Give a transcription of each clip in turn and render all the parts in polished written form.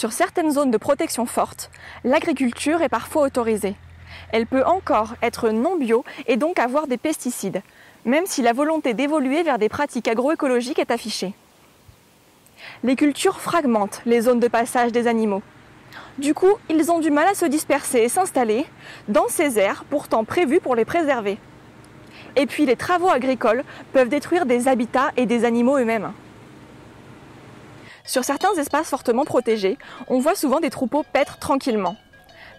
Sur certaines zones de protection forte, l'agriculture est parfois autorisée. Elle peut encore être non bio et donc avoir des pesticides, même si la volonté d'évoluer vers des pratiques agroécologiques est affichée. Les cultures fragmentent les zones de passage des animaux. Du coup, ils ont du mal à se disperser et s'installer dans ces aires pourtant prévues pour les préserver. Et puis les travaux agricoles peuvent détruire des habitats et des animaux eux-mêmes. Sur certains espaces fortement protégés, on voit souvent des troupeaux paître tranquillement.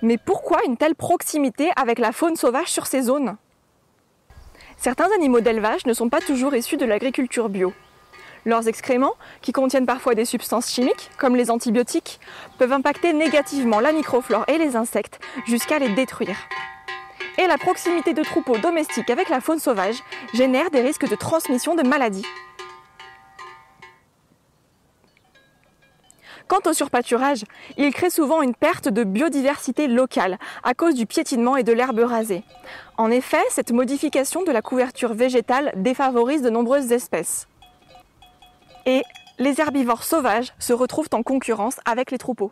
Mais pourquoi une telle proximité avec la faune sauvage sur ces zones? Certains animaux d'élevage ne sont pas toujours issus de l'agriculture bio. Leurs excréments, qui contiennent parfois des substances chimiques, comme les antibiotiques, peuvent impacter négativement la microflore et les insectes jusqu'à les détruire. Et la proximité de troupeaux domestiques avec la faune sauvage génère des risques de transmission de maladies. Quant au surpâturage, il crée souvent une perte de biodiversité locale à cause du piétinement et de l'herbe rasée. En effet, cette modification de la couverture végétale défavorise de nombreuses espèces. Et les herbivores sauvages se retrouvent en concurrence avec les troupeaux.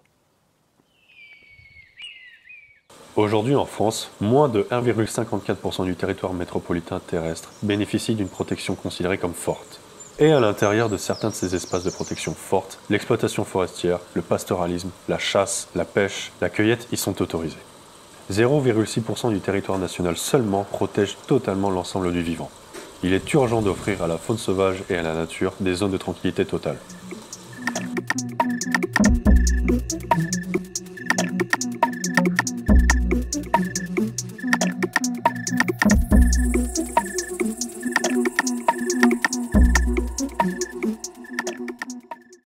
Aujourd'hui en France, moins de 1,54% du territoire métropolitain terrestre bénéficie d'une protection considérée comme forte. Et à l'intérieur de certains de ces espaces de protection forte, l'exploitation forestière, le pastoralisme, la chasse, la pêche, la cueillette y sont autorisés. 0,6% du territoire national seulement protège totalement l'ensemble du vivant. Il est urgent d'offrir à la faune sauvage et à la nature des zones de tranquillité totale.